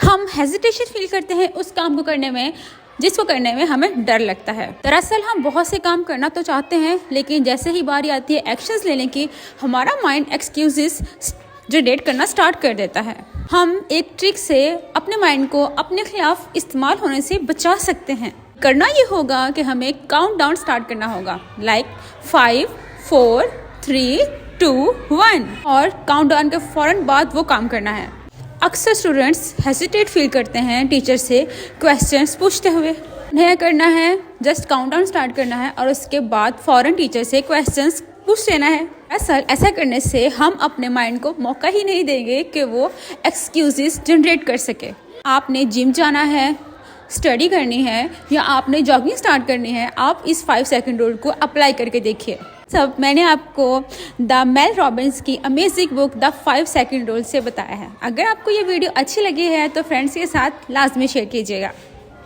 हम hesitation feel करते हैं उस काम को करने में जिसको करने में हमें डर लगता है। दरअसल हम बहुत से काम करना तो चाहते हैं, लेकिन जैसे ही बारी आती है एक्शंस लेने की, हमारा माइंड एक्सक्यूजेस जनरेट करना स्टार्ट कर देता है। हम एक ट्रिक से अपने माइंड को अपने खिलाफ इस्तेमाल होने से बचा सकते हैं। करना ये होगा कि हमें काउंट डाउन स्टार्ट करना होगा, लाइक 5 4 3 2 1, और काउंट डाउन के फौरन बाद वो काम करना है। अक्सर स्टूडेंट्स हेजिटेट फील करते हैं टीचर से क्वेश्चंस पूछते हुए। उन्हें करना है जस्ट काउंट डाउन स्टार्ट करना है और उसके बाद फौरन टीचर से क्वेश्चंस पूछ लेना है। ऐसा करने से हम अपने माइंड को मौका ही नहीं देंगे कि वो एक्सक्यूजेस जनरेट कर सके। आपने जिम जाना है, स्टडी करनी है या आपने जॉगिंग स्टार्ट करनी है, आप इस 5 सेकंड रूल को अप्लाई करके देखिए। सब मैंने आपको द मेल रॉबिन्स की amazing book the 5 second rule से बताया है। अगर आपको ये वीडियो अच्छी लगी है तो फ्रेंड्स के साथ लाजमी शेयर कीजिएगा।